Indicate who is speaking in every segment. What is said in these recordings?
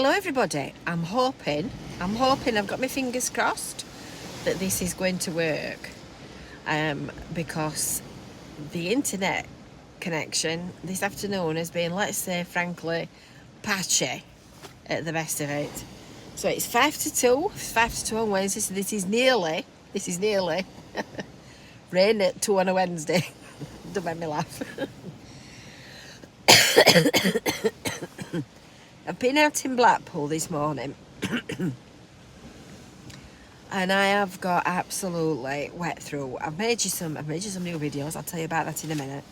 Speaker 1: Hello everybody, I'm hoping, I've got my fingers crossed that this is going to work, because the internet connection this afternoon has been, let's say frankly, patchy at the best of it. So it's 5 to 2, it's 5 to 2 on Wednesday, so this is nearly rain at 2 on a Wednesday. Don't make me laugh. I've been out in Blackpool this morning and I have got absolutely wet through. I've made you some new videos, I'll tell you about that in a minute.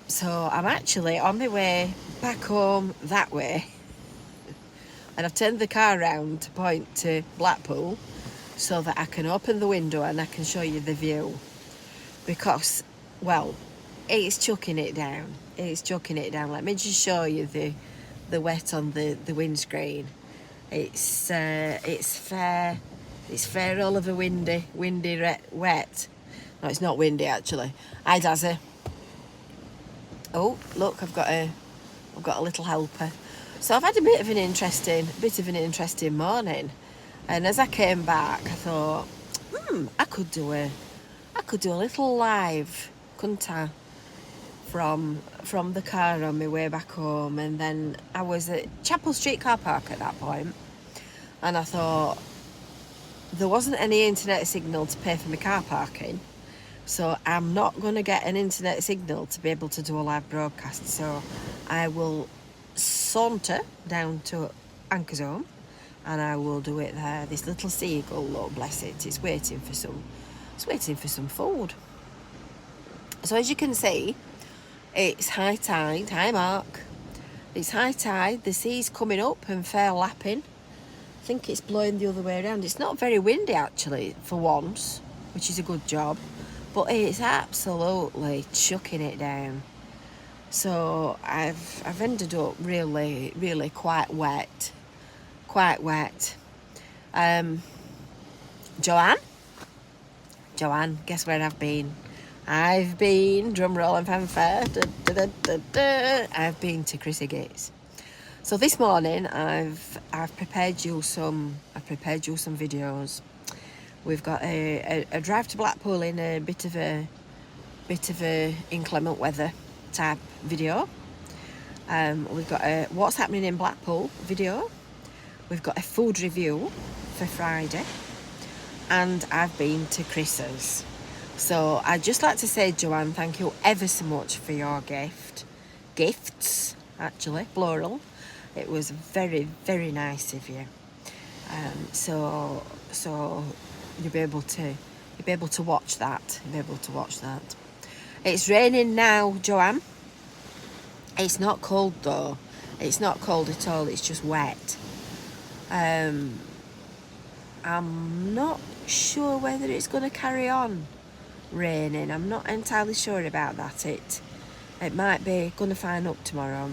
Speaker 1: So I'm actually on my way back home that way, and I've turned the car around to point to Blackpool so that I can open the window and I can show you the view, because, well, it's chucking it down. Let me just show you the wet on the windscreen. It's fair all over windy wet. No, it's not windy actually. Hi Dazzy. Oh look, I've got a little helper. So I've had a bit of an interesting morning, and as I came back I thought, I could do a little live, couldn't I, from the car on my way back home. And then I was at Chapel Street car park at that point, and I thought there wasn't any internet signal to pay for my car parking, so I'm not going to get an internet signal to be able to do a live broadcast. So I will saunter down to Anchor's Home and I will do it there. This little seagull, Lord bless it, it's waiting for some food. So as you can see, it's high tide. Hi Mark. It's high tide, the sea's coming up and fair lapping. I think it's blowing the other way around. It's not very windy actually for once, which is a good job, but it's absolutely chucking it down. So I've ended up really quite wet. Joanne, guess where I've been? I've been, drum roll and fanfare, I've been to Chrissy Gates. So this morning I've prepared you some videos. We've got a drive to Blackpool in a bit of a inclement weather type video. We've got a what's happening in Blackpool video. We've got a food review for Friday, and I've been to Chris's. So I'd just like to say, Joanne, thank you ever so much for your gifts actually, plural. It was very, very nice of you. So you'll be able to watch that. It's raining now, Joanne. It's not cold though. It's not cold at all. It's just wet. I'm not sure whether it's going to carry on raining. I'm not entirely sure about that. It might be going to fine up tomorrow.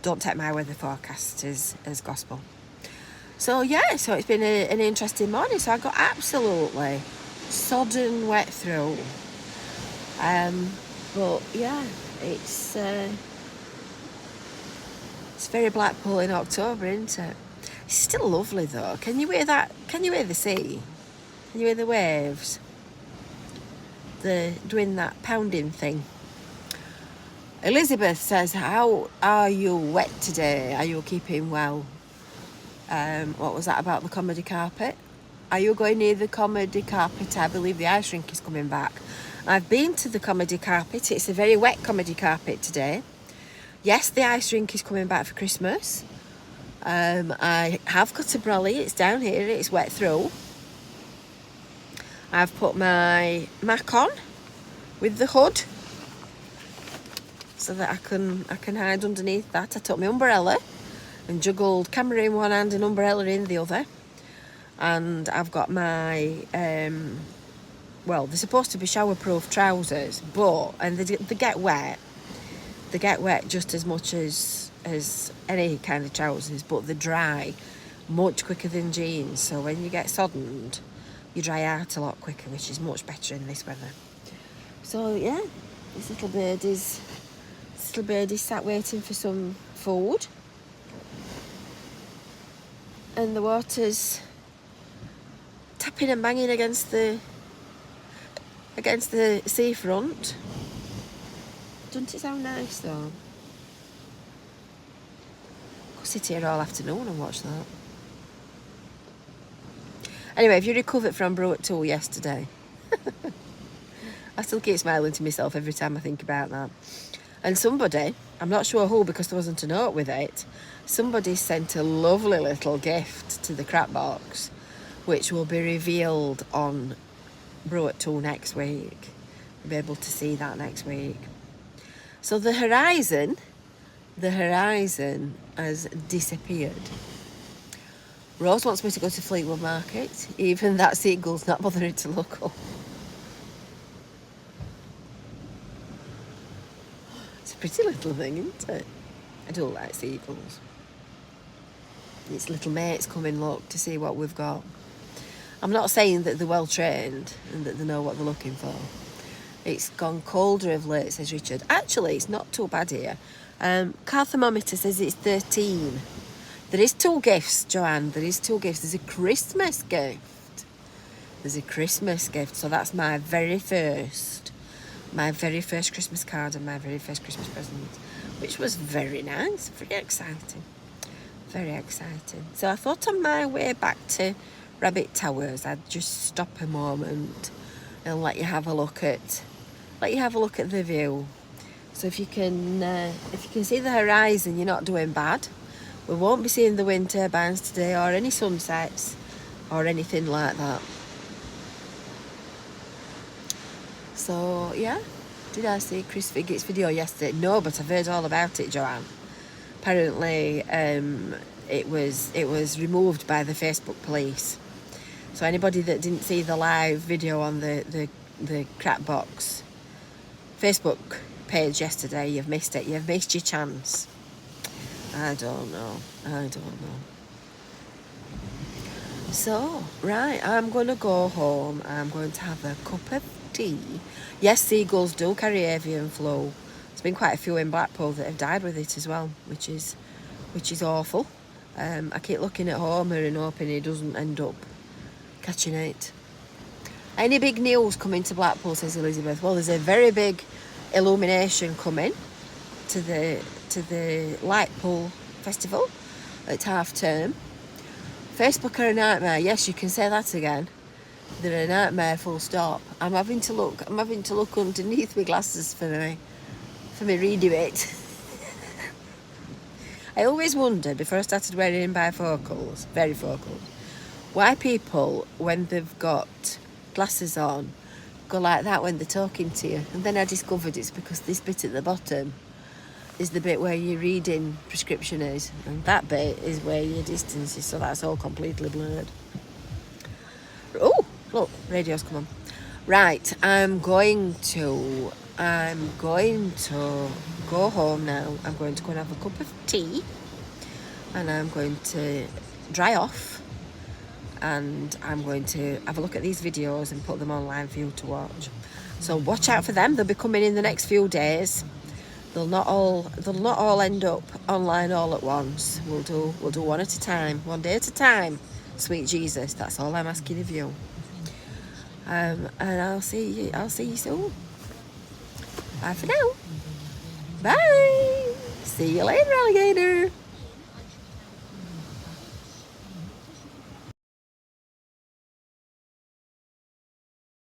Speaker 1: Don't take my weather forecast as gospel. So yeah, so it's been an interesting morning. So I got absolutely sodden wet through. But yeah, it's very Blackpool in October, isn't it? It's still lovely though. Can you hear that? Can you hear the sea? Can you hear the waves? They're doing that pounding thing. Elizabeth says, how are you wet today? Are you keeping well? What was that about the comedy carpet? Are you going near the comedy carpet? I believe the ice rink is coming back. I've been to the comedy carpet. It's a very wet comedy carpet today. Yes, the ice rink is coming back for Christmas. I have got a brolly. It's down here. It's wet through. I've put my Mac on with the hood so that I can hide underneath that. I took my umbrella and juggled camera in one hand and umbrella in the other. And I've got my, well, they're supposed to be shower-proof trousers, and they get wet. They get wet just as much as any kind of trousers, but they dry much quicker than jeans. So when you get soddened, you dry out a lot quicker, which is much better in this weather. So yeah, this little birdie's sat waiting for some food. and the water's tapping and banging against the seafront. Doesn't it sound nice though? Could sit here all afternoon and watch that. Anyway, if you recovered from Bruat Tool yesterday, I still keep smiling to myself every time I think about that. And somebody, I'm not sure who because there wasn't a note with it, somebody sent a lovely little gift to the crap box, which will be revealed on Bruat Tool next week. You'll be able to see that next week. So the horizon has disappeared. Rose wants me to go to Fleetwood Market. Even that seagull's not bothering to look up. It's a pretty little thing, isn't it? I do like seagulls. Its little mates come in, look, to see what we've got. I'm not saying that they're well trained and that they know what they're looking for. It's gone colder of late, says Richard. Actually, it's not too bad here. Car thermometer says it's 13. There is 2 gifts, Joanne. There is 2 gifts. There's a Christmas gift. There's a Christmas gift. So that's my very first Christmas card and my very first Christmas present, which was very nice, very exciting. Very exciting. So I thought on my way back to Rabbit Towers, I'd just stop a moment and let you have a look at the view. So if you can see the horizon, you're not doing bad. We won't be seeing the wind turbines today or any sunsets or anything like that. So yeah, did I see Chris Figgett's video yesterday? No, but I've heard all about it, Joanne. Apparently it was removed by the Facebook police. So anybody that didn't see the live video on the crap box Facebook page yesterday, you've missed it. You've missed your chance. I don't know. So, right, I'm going to go home. I'm going to have a cup of tea. Yes, seagulls do carry avian flu. There's been quite a few in Blackpool that have died with it as well, which is awful. I keep looking at Homer and hoping he doesn't end up catching it. Any big news coming to Blackpool, says Elizabeth? Well, there's a very big illumination coming to the Light Pool Festival at half term. Facebook are a nightmare. Yes, you can say that again. They're a nightmare, full stop. I'm having to look underneath my glasses for me redo it. I always wondered before I started wearing bifocals, varifocals, why people, when they've got glasses on, go like that when they're talking to you. And then I discovered it's because this bit at the bottom is the bit where your reading prescription is, and that bit is where your distance is, so that's all completely blurred. Oh, look, radio's come on. Right, I'm going to go home now. I'm going to go and have a cup of tea, and I'm going to dry off, and I'm going to have a look at these videos and put them online for you to watch. So watch out for them. They'll be coming in the next few days. They'll not all end up online all at once. We'll do one at a time, one day at a time. Sweet Jesus, that's all I'm asking of you. And I'll see you soon. Bye for now. Bye. See you later, alligator.